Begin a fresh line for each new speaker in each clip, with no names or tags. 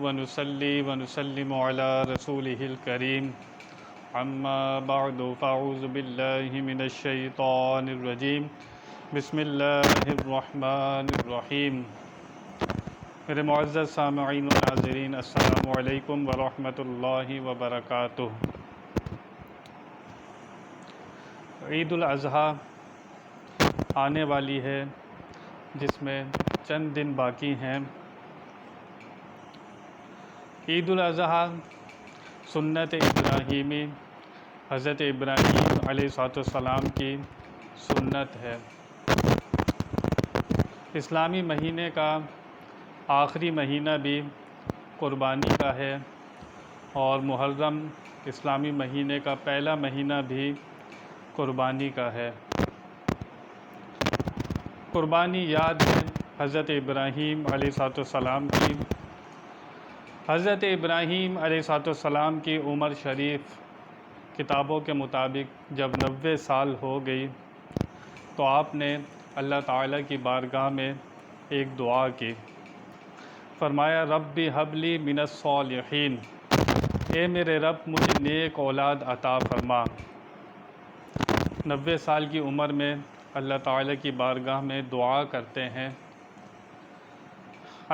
ونصلي ونسلم على رسوله الكريم اما بعد فاعوذ بالله من الشيطان الرجيم بسم اللہ الرحمن الرحیم۔ میرے معزز سامعین و ناظرین، السلام علیکم ورحمۃ اللہ وبرکاتہ۔ عید الاضحیٰ آنے والی ہے، جس میں چند دن باقی ہیں۔ عید الاضحیٰ سنت ابراہیمی، حضرت ابراہیم علیہ السلام کی سنت ہے۔ اسلامی مہینے کا آخری مہینہ بھی قربانی کا ہے، اور محرم اسلامی مہینے کا پہلا مہینہ بھی قربانی کا ہے۔ قربانی یاد ہے حضرت ابراہیم علیہ السلام کی۔ حضرت ابراہیم علیہ السلام کی عمر شریف کتابوں کے مطابق جب 90 سال ہو گئی تو آپ نے اللہ تعالیٰ کی بارگاہ میں ایک دعا کی۔ فرمایا رب ہب لی من الصالحین، اے میرے رب مجھے نیک اولاد عطا فرما۔ 90 سال کی عمر میں اللہ تعالیٰ کی بارگاہ میں دعا کرتے ہیں۔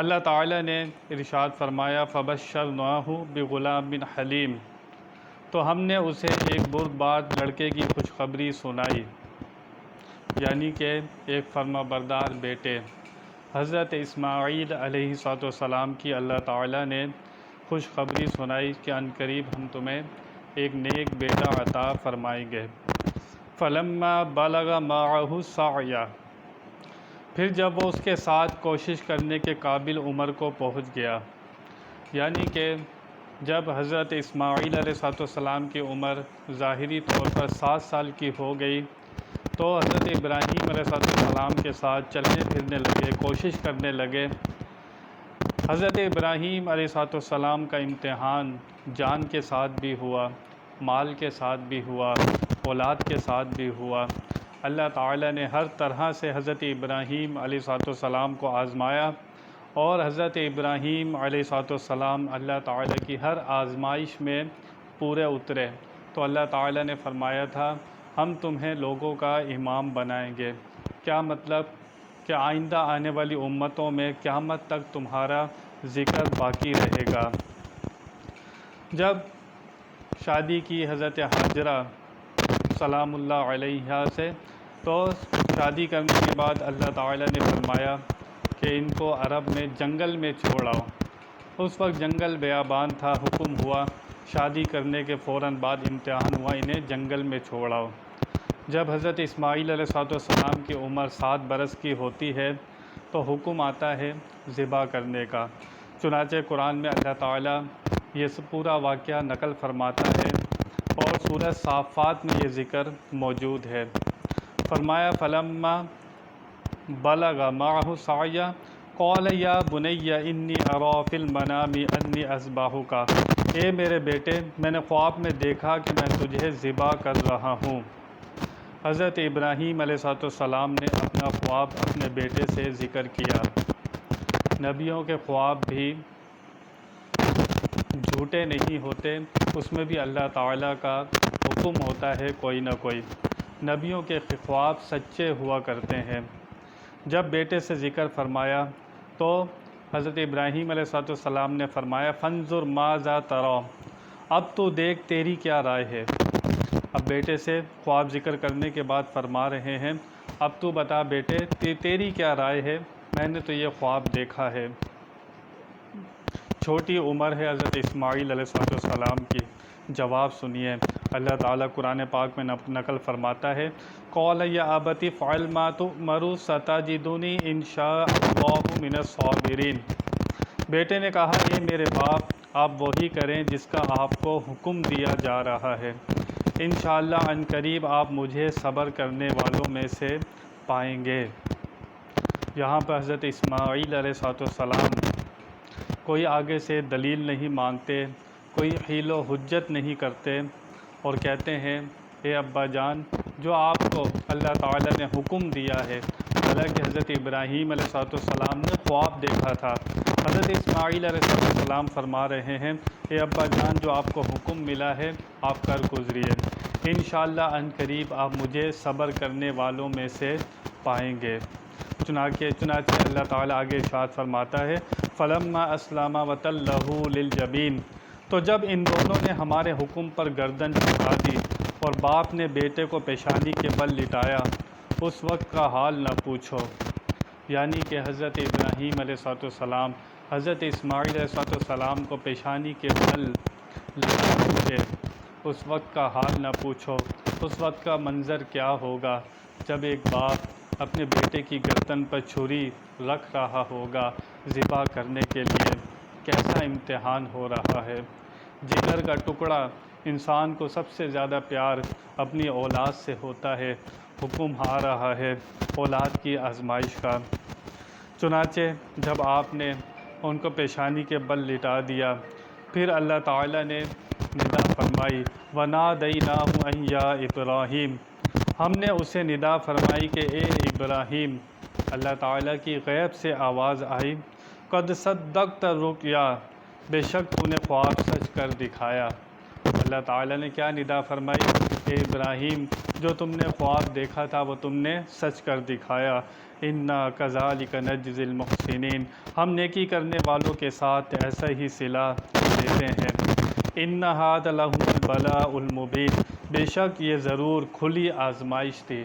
اللہ تعالیٰ نے ارشاد فرمایا فبشرناہ بغلام حلیم، تو ہم نے اسے ایک بردبار لڑکے کی خوشخبری سنائی، یعنی کہ ایک فرما بردار بیٹے حضرت اسماعیل علیہ السلام کی اللہ تعالیٰ نے خوشخبری سنائی کہ عنقریب ہم تمہیں ایک نیک بیٹا عطا فرمائیں گے۔ فلما بلغ معہ السعی، پھر جب وہ اس کے ساتھ کوشش کرنے کے قابل عمر کو پہنچ گیا، یعنی کہ جب حضرت اسماعیل علیہ السلام کی عمر ظاہری طور پر 7 سال کی ہو گئی تو حضرت ابراہیم علیہ السلام کے ساتھ چلنے پھرنے لگے، کوشش کرنے لگے۔ حضرت ابراہیم علیہ السلام کا امتحان جان کے ساتھ بھی ہوا، مال کے ساتھ بھی ہوا، اولاد کے ساتھ بھی ہوا۔ اللہ تعالیٰ نے ہر طرح سے حضرت ابراہیم علیہ السلام کو آزمایا، اور حضرت ابراہیم علیہ السلام اللہ تعالیٰ کی ہر آزمائش میں پورے اترے۔ تو اللہ تعالیٰ نے فرمایا تھا ہم تمہیں لوگوں کا امام بنائیں گے۔ کیا مطلب کہ آئندہ آنے والی امتوں میں قیامت تک تمہارا ذکر باقی رہے گا۔ جب شادی کی حضرت ہاجرہ سلام اللہ علیہا سے، تو شادی کرنے کے بعد اللہ تعالیٰ نے فرمایا کہ ان کو عرب میں جنگل میں چھوڑاؤ۔ اس وقت جنگل بیابان تھا، حکم ہوا شادی کرنے کے فوراً بعد امتحان ہوا انہیں جنگل میں چھوڑاؤ۔ جب حضرت اسماعیل علیہ السلام کی عمر 7 برس کی ہوتی ہے تو حکم آتا ہے ذبح کرنے کا۔ چنانچہ قرآن میں اللہ تعالیٰ یہ پورا واقعہ نقل فرماتا ہے، اور سورہ صافات میں یہ ذکر موجود ہے۔ فرمایا فلما بلغ معہ السعی قال یا بنی انی اری فی المنام انی اذبحک، اے میرے بیٹے میں نے خواب میں دیکھا کہ میں تجھے ذبح کر رہا ہوں۔ حضرت ابراہیم علیہ السلام نے اپنا خواب اپنے بیٹے سے ذکر کیا۔ نبیوں کے خواب بھی جھوٹے نہیں ہوتے، اس میں بھی اللہ تعالیٰ کا حکم ہوتا ہے کوئی نہ کوئی۔ نبیوں کے خواب سچے ہوا کرتے ہیں۔ جب بیٹے سے ذکر فرمایا تو حضرت ابراہیم علیہ السلام نے فرمایا فانظر ماذا تری، اب تو دیکھ تیری کیا رائے ہے۔ اب بیٹے سے خواب ذکر کرنے کے بعد فرما رہے ہیں اب تو بتا بیٹے تیری کیا رائے ہے، میں نے تو یہ خواب دیکھا ہے۔ چھوٹی عمر ہے حضرت اسماعیل علیہ السلام کی۔ جواب سنیے، اللہ تعالیٰ قرآن پاک میں نقل فرماتا ہے قال یا ابت افعل ما تؤمر ستجدنی ان شاء اللہ من الصابرین، بیٹے نے کہا اے میرے باپ آپ وہی کریں جس کا آپ کو حکم دیا جا رہا ہے، انشاءاللہ عنقریب آپ مجھے صبر کرنے والوں میں سے پائیں گے۔ یہاں پر حضرت اسماعیل علیہ السلام کوئی آگے سے دلیل نہیں مانگتے، کوئی حیل و حجت نہیں کرتے، اور کہتے ہیں اے ابا جان جو آپ کو اللہ تعالیٰ نے حکم دیا ہے، حالانکہ حضرت ابراہیم علیہ السلام نے خواب دیکھا تھا، حضرت حضرت اسماعیل علیہ السلام فرما رہے ہیں، اے ابا جان، جو آپ کو حکم ملا ہے آپ کر گزریے، انشاءاللہ ان قریب آپ مجھے صبر کرنے والوں میں سے پائیں گے۔ چنانچہ اللہ تعالیٰ آگے ارشاد فرماتا ہے، فلما اسلم وتلہ للجبین، تو جب ان دونوں نے ہمارے حکم پر گردن جھکا دی اور باپ نے بیٹے کو پیشانی کے بل لٹایا، اس وقت کا حال نہ پوچھو۔ یعنی کہ حضرت ابراہیم علیہ السلام حضرت اسماعیل علیہ السلام کو پیشانی کے بل لٹاتے تھے، اس وقت کا حال نہ پوچھو۔ اس وقت کا منظر کیا ہوگا جب ایک باپ اپنے بیٹے کی گردن پر چھری رکھ رہا ہوگا ذبح کرنے کے لیے، کیسا امتحان ہو رہا ہے۔ جگر کا ٹکڑا، انسان کو سب سے زیادہ پیار اپنی اولاد سے ہوتا ہے، حکم آ رہا ہے اولاد کی آزمائش کا۔ چنانچہ جب آپ نے ان کو پیشانی کے بل لٹا دیا، پھر اللہ تعالیٰ نے ندا فرمائی، وَنَادَيْنَاهُ أَن يَا إِبْرَاهِيمُ، ہم نے اسے ندا فرمائی کہ اے ابراہیم۔ اللہ تعالیٰ کی غیب سے آواز آئی، قَدْ صَدَّقْتَ الرُّؤْيَا، بے شک تو نے خواب سچ کر دکھایا۔ اللہ تعالیٰ نے کیا ندا فرمائی؟ اے ابراہیم، جو تم نے خواب دیکھا تھا وہ تم نے سچ کر دکھایا۔ اِنَّا كَذَلِكَ نَجْزِي الْمُحْسِنِينَ، ہم نیکی کرنے والوں کے ساتھ ایسا ہی صلہ دیتے ہیں۔ اِنَّ هَذَا لَهُوَ الْبَلَاءُ الْمُبِينُ، بے شک یہ ضرور کھلی آزمائش تھی۔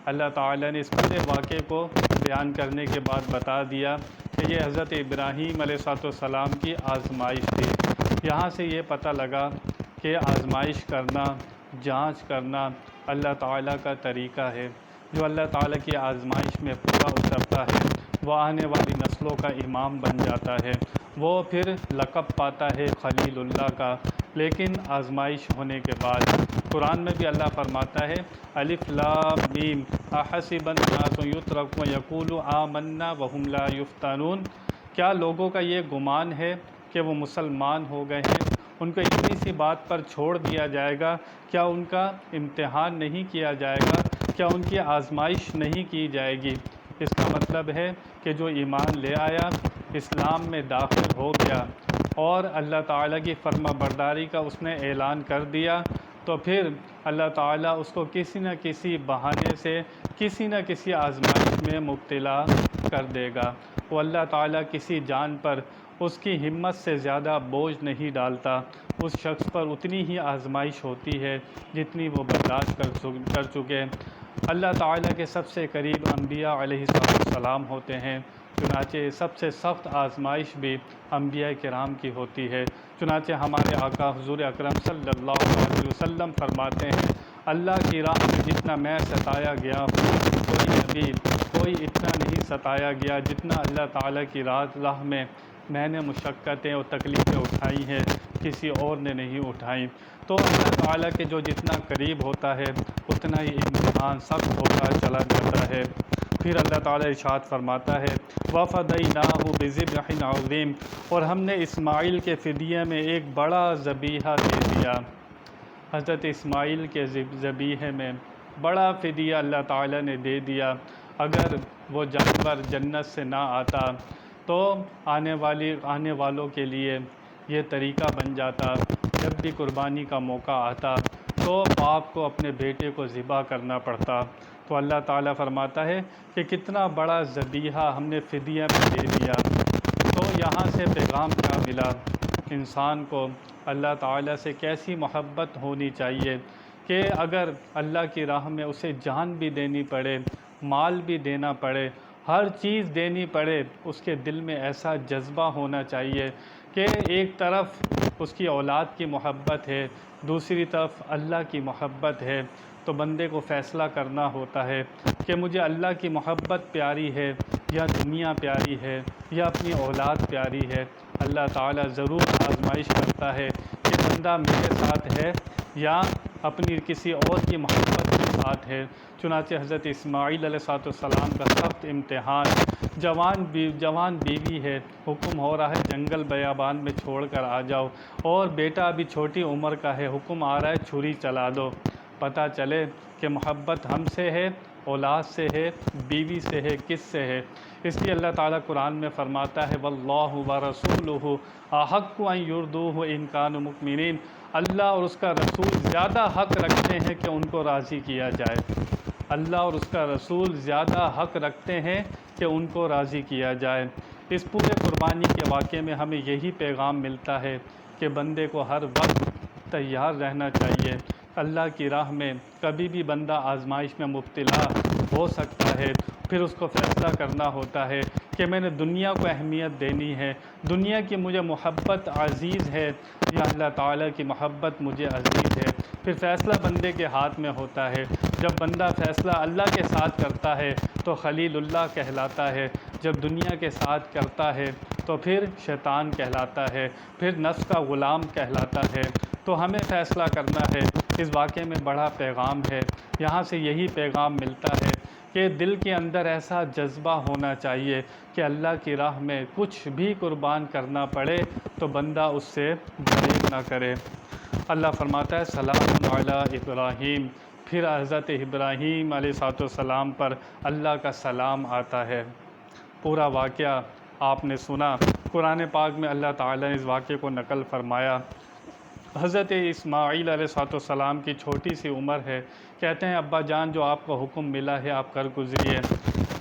اللہ تعالیٰ نے اس پورے واقعے کو بیان کرنے کے بعد بتا دیا کہ یہ حضرت ابراہیم علیہ السلام کی آزمائش تھی۔ یہاں سے یہ پتہ لگا کہ آزمائش کرنا، جانچ کرنا اللہ تعالیٰ کا طریقہ ہے۔ جو اللہ تعالیٰ کی آزمائش میں پورا اترتا ہے وہ آنے والی نسلوں کا امام بن جاتا ہے، وہ پھر لقب پاتا ہے خلیل اللہ کا۔ لیکن آزمائش ہونے کے بعد قرآن میں بھی اللہ فرماتا ہے، الف لام میم احسب الناس یترکوا یقولوا آمنا وہم لا یفتنون، کیا لوگوں کا یہ گمان ہے کہ وہ مسلمان ہو گئے ہیں، ان کو اتنی سی بات پر چھوڑ دیا جائے گا؟ کیا ان کا امتحان نہیں کیا جائے گا؟ کیا ان کی آزمائش نہیں کی جائے گی؟ اس کا مطلب ہے کہ جو ایمان لے آیا، اسلام میں داخل ہو گیا اور اللہ تعالیٰ کی فرما برداری کا اس نے اعلان کر دیا، تو پھر اللہ تعالیٰ اس کو کسی نہ کسی بہانے سے کسی نہ کسی آزمائش میں مبتلا کر دے گا۔ وہ اللہ تعالیٰ کسی جان پر اس کی ہمت سے زیادہ بوجھ نہیں ڈالتا، اس شخص پر اتنی ہی آزمائش ہوتی ہے جتنی وہ برداشت کر چکے۔ اللہ تعالیٰ کے سب سے قریب انبیاء علیہ السلام ہوتے ہیں، چنانچہ سب سے سخت آزمائش بھی انبیاء کرام کی ہوتی ہے۔ چنانچہ ہمارے آقا حضور اکرم صلی اللہ علیہ وسلم فرماتے ہیں، اللہ کی راہ میں جتنا میں ستایا گیا ہوں، کوئی نبی کوئی اتنا نہیں ستایا گیا جتنا اللہ تعالیٰ کی راہ میں نے مشقتیں اور تکلیفیں اٹھائی ہیں، کسی اور نے نہیں اٹھائیں۔ تو اللہ تعالیٰ کے جو جتنا قریب ہوتا ہے اتنا ہی امتحان سخت ہوتا چلا جاتا ہے۔ پھر اللہ تعالیٰ ارشاد فرماتا ہے، وَفَدَيْنَاهُ بِذِبْحٍ عَظِيمٍ، اور ہم نے اسماعیل کے فدیے میں ایک بڑا ذبیحہ دے دیا۔ حضرت اسماعیل کے ذبیحے میں بڑا فدیہ اللہ تعالیٰ نے دے دیا۔ اگر وہ جانور جنت سے نہ آتا تو آنے والوں کے لیے یہ طریقہ بن جاتا، جب بھی قربانی کا موقع آتا تو باپ کو اپنے بیٹے کو ذبح کرنا پڑتا۔ تو اللہ تعالیٰ فرماتا ہے کہ کتنا بڑا ذبیحہ ہم نے فدیہ میں دے دیا۔ تو یہاں سے پیغام کیا ملا؟ انسان کو اللہ تعالیٰ سے کیسی محبت ہونی چاہیے کہ اگر اللہ کی راہ میں اسے جان بھی دینی پڑے، مال بھی دینا پڑے، ہر چیز دینی پڑے، اس کے دل میں ایسا جذبہ ہونا چاہیے کہ ایک طرف اس کی اولاد کی محبت ہے، دوسری طرف اللہ کی محبت ہے، تو بندے کو فیصلہ کرنا ہوتا ہے کہ مجھے اللہ کی محبت پیاری ہے یا دنیا پیاری ہے یا اپنی اولاد پیاری ہے۔ اللہ تعالیٰ ضرور آزمائش کرتا ہے کہ بندہ میرے ساتھ ہے یا اپنی کسی اور کی محبت کے ساتھ ہے۔ چنانچہ حضرت اسماعیل علیہ السلام کا سخت امتحان، جوان بیوی ہے، حکم ہو رہا ہے جنگل بیابان میں چھوڑ کر آ جاؤ، اور بیٹا ابھی چھوٹی عمر کا ہے، حکم آ رہا ہے چھری چلا دو، پتہ چلے کہ محبت ہم سے ہے اولاد سے ہے، بیوی سے ہے، کس سے ہے؟ اس لیے اللہ تعالیٰ قرآن میں فرماتا ہے واللہ ورسولہ احق ان یردوہ ان کانوا مؤمنین، اللہ اور اس کا رسول زیادہ حق رکھتے ہیں کہ ان کو راضی کیا جائے۔ اللہ اور اس کا رسول زیادہ حق رکھتے ہیں کہ ان کو راضی کیا جائے۔ اس پورے قربانی کے واقعے میں ہمیں یہی پیغام ملتا ہے کہ بندے کو ہر وقت تیار رہنا چاہیے۔ اللہ کی راہ میں کبھی بھی بندہ آزمائش میں مبتلا ہو سکتا ہے، پھر اس کو فیصلہ کرنا ہوتا ہے کہ میں نے دنیا کو اہمیت دینی ہے، دنیا کی مجھے محبت عزیز ہے یا اللہ تعالیٰ کی محبت مجھے عزیز ہے۔ پھر فیصلہ بندے کے ہاتھ میں ہوتا ہے۔ جب بندہ فیصلہ اللہ کے ساتھ کرتا ہے تو خلیل اللہ کہلاتا ہے، جب دنیا کے ساتھ کرتا ہے تو پھر شیطان کہلاتا ہے، پھر نفس کا غلام کہلاتا ہے۔ تو ہمیں فیصلہ کرنا ہے۔ اس واقعے میں بڑا پیغام ہے، یہاں سے یہی پیغام ملتا ہے کہ دل کے اندر ایسا جذبہ ہونا چاہیے کہ اللہ کی راہ میں کچھ بھی قربان کرنا پڑے تو بندہ اس سے گریز نہ کرے۔ اللہ فرماتا ہے سلام علی ابراہیم، پھر حضرت ابراہیم علیہ السلام پر اللہ کا سلام آتا ہے۔ پورا واقعہ آپ نے سنا، قرآن پاک میں اللہ تعالیٰ نے اس واقعے کو نقل فرمایا۔ حضرت اسماعیل علیہ السلام کی چھوٹی سی عمر ہے، کہتے ہیں ابا جان جو آپ کو حکم ملا ہے آپ کر گزریے۔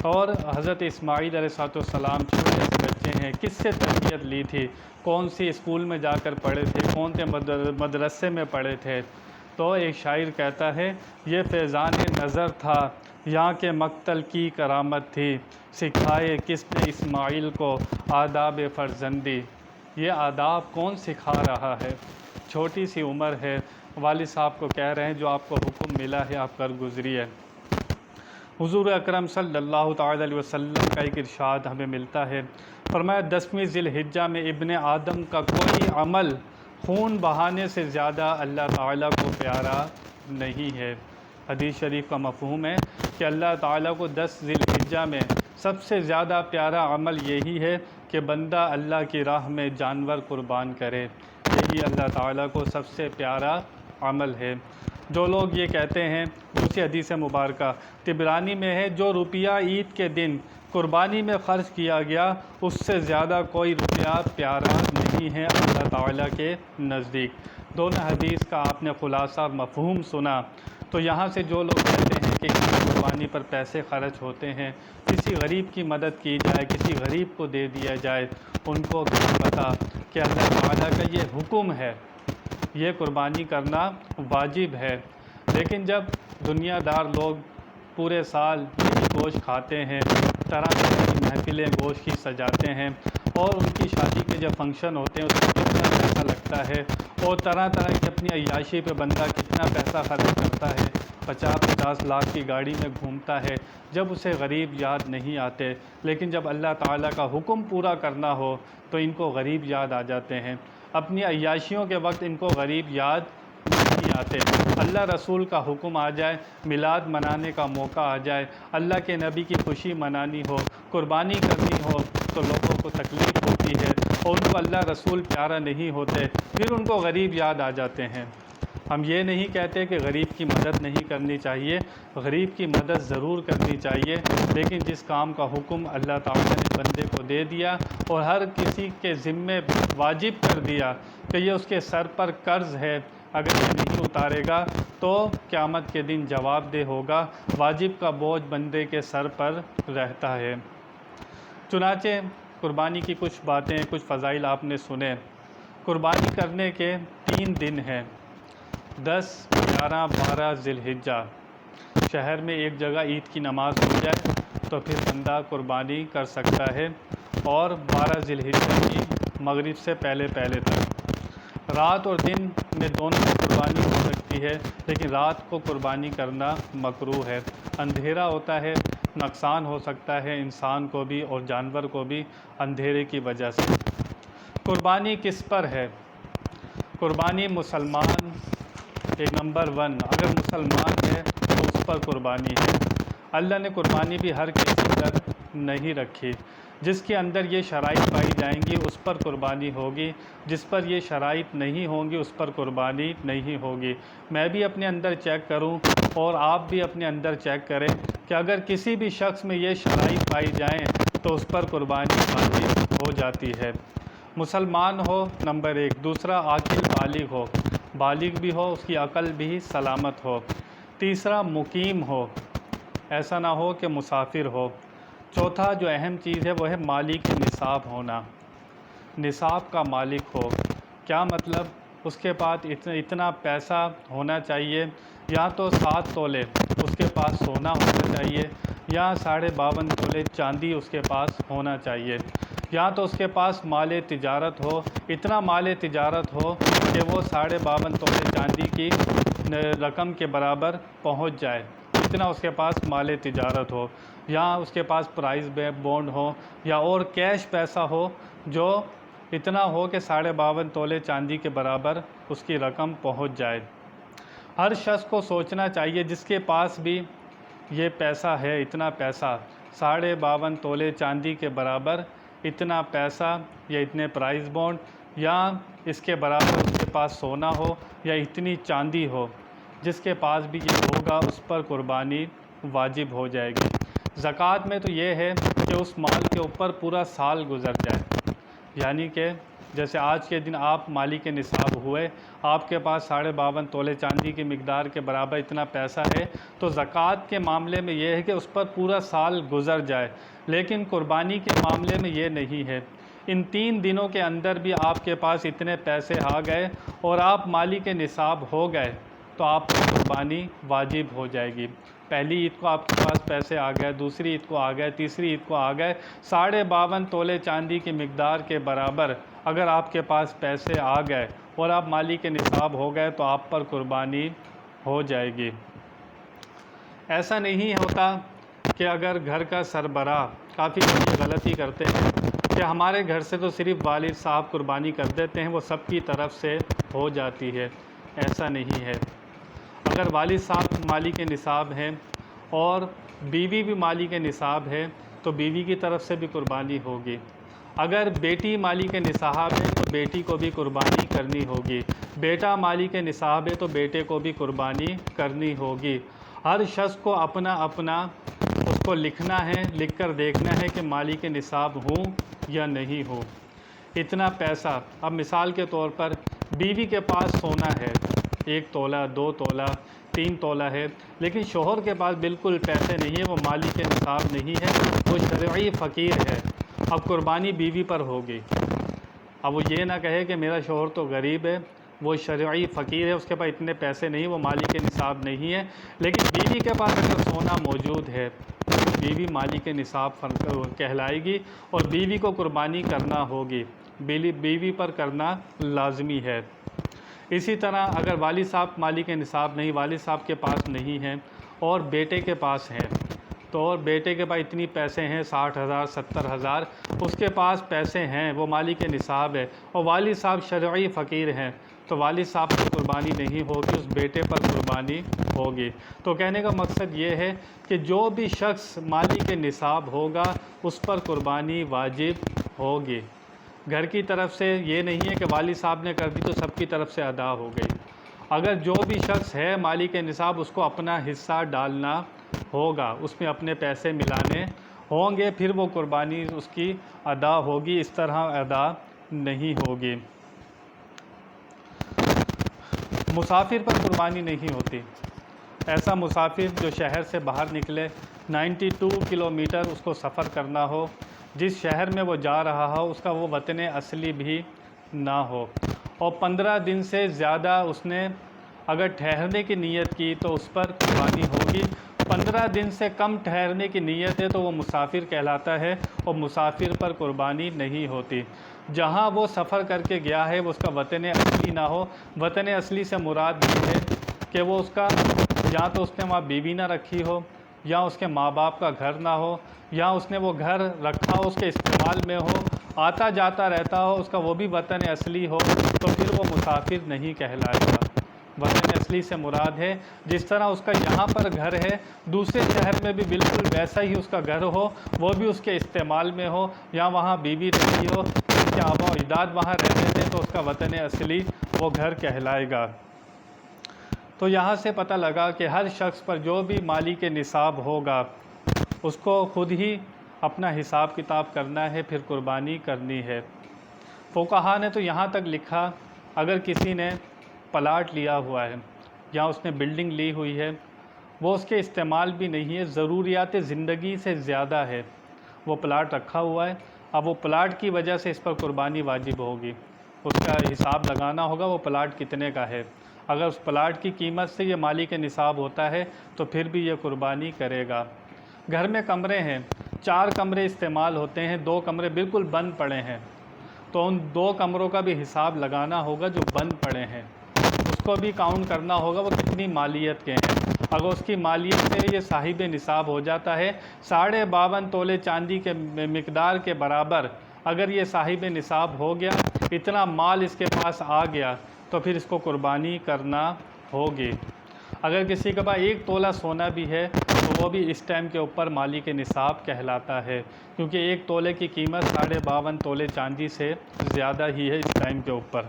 اور حضرت اسماعیل علیہ السلام چھوٹے سے بچے ہیں، کس سے تربیت لی تھی، کون سی اسکول میں جا کر پڑھے تھے، کون سے مدرسے میں پڑھے تھے؟ تو ایک شاعر کہتا ہے یہ فیضان نظر تھا یہاں کے مقتل کی کرامت تھی، سکھائے کس نے اسماعیل کو آداب فرزندی۔ یہ آداب کون سکھا رہا ہے؟ چھوٹی سی عمر ہے، والد صاحب کو کہہ رہے ہیں جو آپ کو حکم ملا ہے آپ کر گزریے۔ حضور اکرم صلی اللہ تعالی علیہ وسلم کا ایک ارشاد ہمیں ملتا ہے، فرمایا 10ویں ذی الحجہ میں ابن آدم کا کوئی عمل خون بہانے سے زیادہ اللہ تعالیٰ کو پیارا نہیں ہے۔ حدیث شریف کا مفہوم ہے کہ اللہ تعالیٰ کو 10 ذی الحجہ میں سب سے زیادہ پیارا عمل یہی ہے کہ بندہ اللہ کی راہ میں جانور قربان کرے، یہی اللہ تعالیٰ کو سب سے پیارا عمل ہے۔ جو لوگ یہ کہتے ہیں، دوسری حدیث مبارکہ طبرانی میں ہے، جو روپیہ عید کے دن قربانی میں خرچ کیا گیا اس سے زیادہ کوئی روپیہ پیارا نہیں ہے اللہ تعالیٰ کے نزدیک۔ دونوں حدیث کا آپ نے خلاصہ اور مفہوم سنا۔ تو یہاں سے جو لوگ کہتے ہیں کہ قربانی پر پیسے خرچ ہوتے ہیں، کسی غریب کی مدد کی جائے، کسی غریب کو دے دیا جائے، ان کو کیا پتہ کہ اللہ تعالیٰ کا یہ حکم ہے، یہ قربانی کرنا واجب ہے۔ لیکن جب دنیا دار لوگ پورے سال یہی گوشت کھاتے ہیں، طرح طرح کی محفلیں گوشت کی سجاتے ہیں، اور ان کی شادی کے جب فنکشن ہوتے ہیں اس میں کتنا پیسہ لگتا ہے، اور طرح طرح کی اپنی عیاشی پہ بندہ کتنا پیسہ خرچ کرتا ہے، 50-50 لاکھ کی گاڑی میں گھومتا ہے، جب اسے غریب یاد نہیں آتے۔ لیکن جب اللہ تعالیٰ کا حکم پورا کرنا ہو تو ان کو غریب یاد آ جاتے ہیں، اپنی عیاشیوں کے وقت ان کو غریب یاد نہیں آتے۔ اللہ رسول کا حکم آ جائے، میلاد منانے کا موقع آ جائے، اللہ کے نبی کی خوشی منانی ہو، قربانی کرنی ہو تو لوگوں کو تکلیف ہوتی ہے اور ان کو اللہ رسول پیارا نہیں ہوتے، پھر ان کو غریب یاد آ جاتے ہیں۔ ہم یہ نہیں کہتے کہ غریب کی مدد نہیں کرنی چاہیے، غریب کی مدد ضرور کرنی چاہیے، لیکن جس کام کا حکم اللہ تعالیٰ نے بندے کو دے دیا اور ہر کسی کے ذمے واجب کر دیا کہ یہ اس کے سر پر قرض ہے، اگر یہ نہیں اتارے گا تو قیامت کے دن جواب دہ ہوگا، واجب کا بوجھ بندے کے سر پر رہتا ہے۔ چنانچہ قربانی کی کچھ باتیں، کچھ فضائل آپ نے سنے۔ قربانی کرنے کے 3 دن ہیں، 10، 11، 12 ذی الحجہ۔ شہر میں ایک جگہ عید کی نماز ہو جائے تو پھر بندہ قربانی کر سکتا ہے، اور 12 ذی الحجہ کی مغرب سے پہلے تک۔ رات اور دن میں دونوں میں قربانی ہو سکتی ہے، لیکن رات کو قربانی کرنا مکروہ ہے، اندھیرا ہوتا ہے، نقصان ہو سکتا ہے انسان کو بھی اور جانور کو بھی اندھیرے کی وجہ سے۔ قربانی کس پر ہے؟ قربانی مسلمان ایک نمبر 1، اگر مسلمان ہے تو اس پر قربانی ہے۔ اللہ نے قربانی بھی ہر کسی پر نہیں رکھی، جس کے اندر یہ شرائط پائی جائیں گی اس پر قربانی ہوگی، جس پر یہ شرائط نہیں ہوں گی اس پر قربانی نہیں ہوگی۔ میں بھی اپنے اندر چیک کروں اور آپ بھی اپنے اندر چیک کریں کہ اگر کسی بھی شخص میں یہ شرائط پائی جائیں تو اس پر قربانی واجب ہو جاتی ہے۔ مسلمان ہو نمبر 1، دوسرا عاقل بالغ ہو، بالغ بھی ہو، اس کی عقل بھی سلامت ہو، تیسرا مقیم ہو، ایسا نہ ہو کہ مسافر ہو، چوتھا جو اہم چیز ہے وہ ہے مالک نصاب ہونا، نصاب کا مالک ہو۔ کیا مطلب؟ اس کے پاس اتنا پیسہ ہونا چاہیے، یا تو 7 تولے اس کے پاس سونا ہونا چاہیے، یا 52.5 تولے چاندی اس کے پاس ہونا چاہیے، یا تو اس کے پاس مال تجارت ہو، اتنا مال تجارت ہو کہ وہ 52.5 تولے چاندی کی رقم کے برابر پہنچ جائے، اتنا اس کے پاس مال تجارت ہو، یا اس کے پاس پرائز بونڈ ہو، یا اور کیش پیسہ ہو جو اتنا ہو کہ 52.5 تولے چاندی کے برابر اس کی رقم پہنچ جائے۔ ہر شخص کو سوچنا چاہیے جس کے پاس بھی یہ پیسہ ہے، اتنا پیسہ 52.5 تولے چاندی کے برابر اتنا پیسہ یا اتنے پرائز بونڈ یا اس کے برابر اس کے پاس سونا ہو یا اتنی چاندی ہو، جس کے پاس بھی یہ ہوگا اس پر قربانی واجب ہو جائے گی۔ زکوٰۃ میں تو یہ ہے کہ اس مال کے اوپر پورا سال گزر جائے، یعنی کہ جیسے آج کے دن آپ مالک نصاب ہوئے، آپ کے پاس 52.5 تولے چاندی کی مقدار کے برابر اتنا پیسہ ہے، تو زکوٰۃ کے معاملے میں یہ ہے کہ اس پر پورا سال گزر جائے، لیکن قربانی کے معاملے میں یہ نہیں ہے۔ ان 3 دنوں کے اندر بھی آپ کے پاس اتنے پیسے آ گئے اور آپ مالک نصاب ہو گئے تو آپ پر قربانی واجب ہو جائے گی۔ پہلی عید کو آپ کے پاس پیسے آ گئے، دوسری عید کو آ گئے، تیسری عید کو آ گئے، 52.5 تولے چاندی کی مقدار کے برابر اگر آپ کے پاس پیسے آ گئے اور آپ مالک نصاب ہو گئے تو آپ پر قربانی ہو جائے گی۔ ایسا نہیں ہوتا کہ اگر گھر کا سربراہ کافی بڑی غلطی کرتے ہیں کہ ہمارے گھر سے تو صرف والد صاحب قربانی کر دیتے ہیں، وہ سب کی طرف سے ہو جاتی ہے، ایسا نہیں ہے۔ اگر والد صاحب مالک نصاب ہیں اور بیوی بھی مالک نصاب ہے تو بیوی کی طرف سے بھی قربانی ہوگی۔ اگر بیٹی مالک نصاب ہے تو بیٹی کو بھی قربانی کرنی ہوگی، بیٹا مالک نصاب ہے تو بیٹے کو بھی قربانی کرنی ہوگی۔ ہر شخص کو اپنا اپنا اس کو لکھنا ہے، لکھ کر دیکھنا ہے کہ مالک نصاب ہوں یا نہیں ہوں۔ اتنا پیسہ، اب مثال کے طور پر بیوی کے پاس سونا ہے 1 تولہ، 2 تولہ، 3 تولہ ہے، لیکن شوہر کے پاس بالکل پیسے نہیں ہے، وہ مالک نصاب نہیں ہے، وہ شرعی فقیر ہے۔ اب قربانی بیوی پر ہوگی۔ اب وہ یہ نہ کہے کہ میرا شوہر تو غریب ہے، وہ شرعی فقیر ہے، اس کے پاس اتنے پیسے نہیں، وہ مالک نصاب نہیں ہے، لیکن بیوی کے پاس اگر سونا موجود ہے، بیوی مالک نصاب کہلائے گی اور بیوی کو قربانی کرنا ہوگی، بیوی پر کرنا لازمی ہے۔ اسی طرح اگر والد صاحب مالک نصاب نہیں، والد صاحب کے پاس نہیں ہے اور بیٹے کے پاس ہے، تو اور بیٹے کے پاس اتنی پیسے ہیں 60,000 70,000، اس کے پاس پیسے ہیں، وہ مالک نصاب ہے اور والد صاحب شرعی فقیر ہیں، تو والد صاحب پر قربانی نہیں ہوگی، اس بیٹے پر قربانی ہوگی۔ تو کہنے کا مقصد یہ ہے کہ جو بھی شخص مالک نصاب ہوگا اس پر قربانی واجب ہوگی۔ گھر کی طرف سے یہ نہیں ہے کہ والد صاحب نے کر دی تو سب کی طرف سے ادا ہو گئی۔ اگر جو بھی شخص ہے مالک نصاب اس کو اپنا حصہ ڈالنا ہوگا، اس میں اپنے پیسے ملانے ہوں گے، پھر وہ قربانی اس کی ادا ہوگی، اس طرح ادا نہیں ہوگی۔ مسافر پر قربانی نہیں ہوتی۔ ایسا مسافر جو شہر سے باہر نکلے، 92 کلومیٹر اس کو سفر کرنا ہو، جس شہر میں وہ جا رہا ہو اس کا وہ وطن اصلی بھی نہ ہو، اور 15 دن سے زیادہ اس نے اگر ٹھہرنے کی نیت کی تو اس پر قربانی ہوگی۔ 15 دن سے کم ٹھہرنے کی نیت ہے تو وہ مسافر کہلاتا ہے اور مسافر پر قربانی نہیں ہوتی۔ جہاں وہ سفر کر کے گیا ہے وہ اس کا وطن اصلی نہ ہو۔ وطن اصلی سے مراد یہ ہے کہ وہ اس کا یا تو اس نے وہاں بیوی نہ رکھی ہو، یا اس کے ماں باپ کا گھر نہ ہو، یا اس نے وہ گھر رکھا ہو اس کے استعمال میں ہو، آتا جاتا رہتا ہو، اس کا وہ بھی وطن اصلی ہو، تو پھر وہ مسافر نہیں کہلائے گا۔ وطن اصلی سے مراد ہے جس طرح اس کا یہاں پر گھر ہے دوسرے شہر میں بھی بالکل ویسا ہی اس کا گھر ہو، وہ بھی اس کے استعمال میں ہو، یا وہاں بیوی رہتی ہو، اس کے آبا و اجداد وہاں رہتے تھے، تو اس کا وطن اصلی وہ گھر کہلائے گا۔ تو یہاں سے پتہ لگا کہ ہر شخص پر جو بھی مالی کے نصاب ہوگا اس کو خود ہی اپنا حساب کتاب کرنا ہے، پھر قربانی کرنی ہے۔ فقہا نے تو یہاں تک لکھا اگر کسی نے پلاٹ لیا ہوا ہے یا اس نے بلڈنگ لی ہوئی ہے، وہ اس کے استعمال بھی نہیں ہے، ضروریات زندگی سے زیادہ ہے، وہ پلاٹ رکھا ہوا ہے، اب وہ پلاٹ کی وجہ سے اس پر قربانی واجب ہوگی، اس کا حساب لگانا ہوگا وہ پلاٹ کتنے کا ہے۔ اگر اس پلاٹ کی قیمت سے یہ مالی کے نصاب ہوتا ہے تو پھر بھی یہ قربانی کرے گا۔ گھر میں کمرے ہیں، 4 کمرے استعمال ہوتے ہیں، 2 کمرے بالکل بند پڑے ہیں، تو ان 2 کمروں کا بھی حساب لگانا ہوگا جو بند پڑے ہیں، اس کو بھی کاؤنٹ کرنا ہوگا وہ کتنی مالیت کے ہیں۔ اگر اس کی مالیت سے یہ صاحب نصاب ہو جاتا ہے 52.5 تولے چاندی کے مقدار کے برابر، اگر یہ صاحب نصاب ہو گیا، اتنا مال اس کے پاس آ گیا، تو پھر اس کو قربانی کرنا ہوگی۔ اگر کسی کے پاس 1 تولہ سونا بھی ہے تو وہ بھی اس ٹائم کے اوپر مالی کے نصاب کہلاتا ہے، کیونکہ 1 تولے کی قیمت 52.5 تولے چاندی سے زیادہ ہی ہے اس ٹائم کے اوپر۔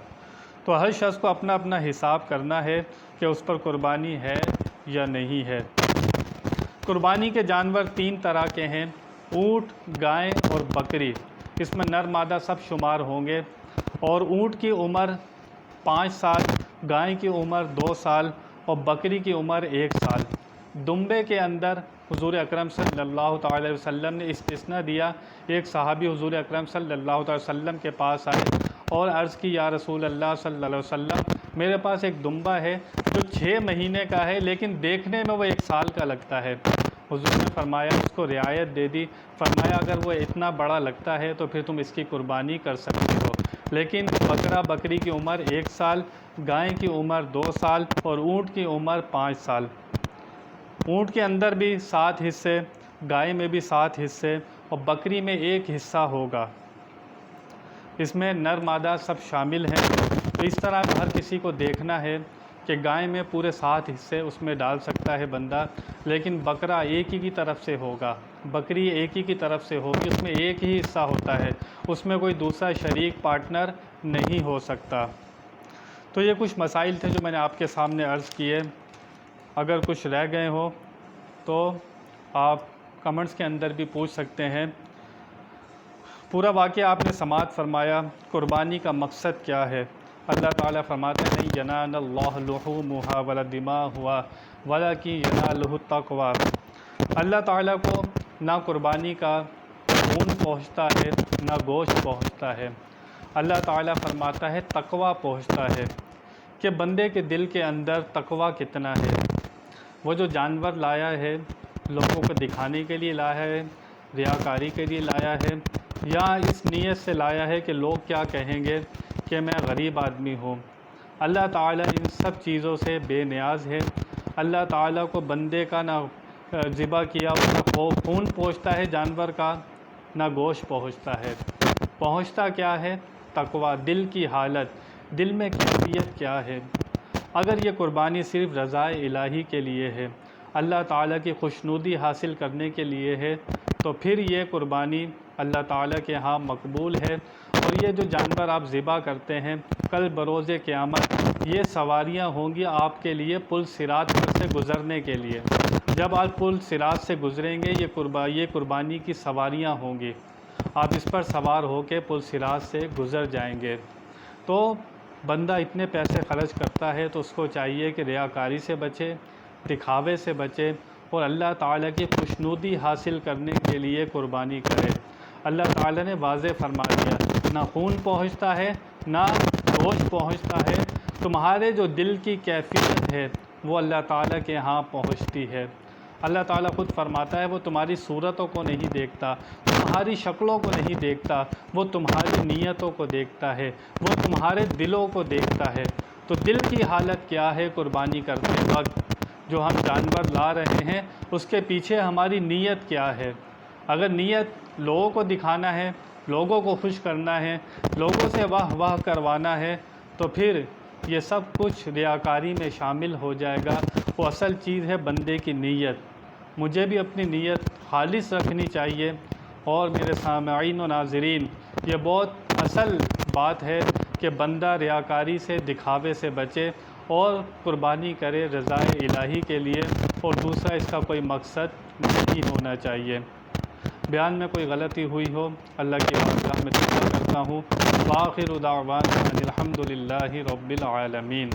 تو ہر شخص کو اپنا اپنا حساب کرنا ہے کہ اس پر قربانی ہے یا نہیں ہے۔ قربانی کے جانور 3 طرح کے ہیں، اونٹ، گائے اور بکری، اس میں نر مادہ سب شمار ہوں گے، اور اونٹ کی عمر 5 سال، گائے کی عمر 2 سال اور بکری کی عمر 1 سال۔ دمبے کے اندر حضور اکرم صلی اللہ تعالی علیہ وسلم نے استثناء دیا۔ ایک صحابی حضور اکرم صلی اللہ تعالی وسلم کے پاس آئے اور عرض کی یا رسول اللہ صلی اللہ علیہ وسلم، میرے پاس ایک دمبا ہے جو 6 مہینے کا ہے لیکن دیکھنے میں وہ 1 سال کا لگتا ہے۔ حضور نے فرمایا اس کو رعایت دے دی، فرمایا اگر وہ اتنا بڑا لگتا ہے تو پھر تم اس کی قربانی کر سکتے ہو، لیکن بکرا بکری کی عمر 1 سال، گائے کی عمر 2 سال اور اونٹ کی عمر 5 سال۔ اونٹ کے اندر بھی 7 حصے، گائے میں بھی 7 حصے اور بکری میں 1 حصہ ہوگا، اس میں نر مادہ سب شامل ہیں۔ تو اس طرح ہر کسی کو دیکھنا ہے کہ گائے میں پورے 7 حصے اس میں ڈال سکتا ہے بندہ، لیکن بکرا ایک ہی کی طرف سے ہوگا، بکری ایک ہی کی طرف سے ہوگی، اس میں ایک ہی حصہ ہوتا ہے، اس میں کوئی دوسرا شریک پارٹنر نہیں ہو سکتا۔ تو یہ کچھ مسائل تھے جو میں نے آپ کے سامنے عرض کیے، اگر کچھ رہ گئے ہو تو آپ کمنٹس کے اندر بھی پوچھ سکتے ہیں۔ پورا واقعہ آپ نے سماعت فرمایا، قربانی کا مقصد کیا ہے؟ اللہ تعالیٰ فرماتے ہیں ینال اللہ لحومھا ولا دماؤھا ولکن ینالہ التقوی۔ اللہ تعالیٰ کو نہ قربانی کا خون پہنچتا ہے نہ گوشت پہنچتا ہے، اللہ تعالیٰ فرماتا ہے تقوی پہنچتا ہے، کہ بندے کے دل کے اندر تقوی کتنا ہے۔ وہ جو جانور لایا ہے لوگوں کو دکھانے کے لیے لایا ہے، ریاکاری کے لیے لایا ہے، یا اس نیت سے لایا ہے کہ لوگ کیا کہیں گے کہ میں غریب آدمی ہوں، اللہ تعالیٰ ان سب چیزوں سے بے نیاز ہے۔ اللہ تعالیٰ کو بندے کا نہ ذبح کیا اس کا خون پہنچتا ہے جانور کا، نہ گوشت پہنچتا ہے، پہنچتا کیا ہے؟ تقوی، دل کی حالت، دل میں کیفیت کیا ہے۔ اگر یہ قربانی صرف رضا الہی کے لیے ہے، اللہ تعالیٰ کی خوشنودی حاصل کرنے کے لیے ہے، تو پھر یہ قربانی اللہ تعالیٰ کے ہاں مقبول ہے۔ اور یہ جو جانور آپ ذبح کرتے ہیں کل بروز قیامت یہ سواریاں ہوں گی آپ کے لیے پل صراط پر سے گزرنے کے لیے۔ جب آپ پل صراط سے گزریں گے یہ قربانی کی سواریاں ہوں گی، آپ اس پر سوار ہو کے پل صراط سے گزر جائیں گے۔ تو بندہ اتنے پیسے خرچ کرتا ہے تو اس کو چاہیے کہ ریاکاری سے بچے، دکھاوے سے بچے اور اللہ تعالیٰ کی خوشنودی حاصل کرنے کے لیے قربانی کرے۔ اللہ تعالیٰ نے واضح فرما دیا نہ خون پہنچتا ہے نہ گوشت پہنچتا ہے، تمہارے جو دل کی کیفیت ہے وہ اللہ تعالیٰ کے ہاں پہنچتی ہے۔ اللہ تعالیٰ خود فرماتا ہے وہ تمہاری صورتوں کو نہیں دیکھتا، تمہاری شکلوں کو نہیں دیکھتا، وہ تمہاری نیتوں کو دیکھتا ہے، وہ تمہارے دلوں کو دیکھتا ہے۔ تو دل کی حالت کیا ہے قربانی کرتے وقت؟ جو ہم جانور لا رہے ہیں اس کے پیچھے ہماری نیت کیا ہے؟ اگر نیت لوگوں کو دکھانا ہے، لوگوں کو خوش کرنا ہے، لوگوں سے واہ واہ کروانا ہے، تو پھر یہ سب کچھ ریاکاری میں شامل ہو جائے گا۔ وہ اصل چیز ہے بندے کی نیت۔ مجھے بھی اپنی نیت خالص رکھنی چاہیے، اور میرے سامعین و ناظرین، یہ بہت اصل بات ہے کہ بندہ ریاکاری سے، دکھاوے سے بچے اور قربانی کرے رضائے الہی کے لیے، اور دوسرا اس کا کوئی مقصد نہیں ہونا چاہیے۔ بیان میں کوئی غلطی ہوئی ہو اللہ کی بارگاہ میں توبہ کرتا ہوں۔ وآخر دعوانا ان الحمد للہ رب العالمین۔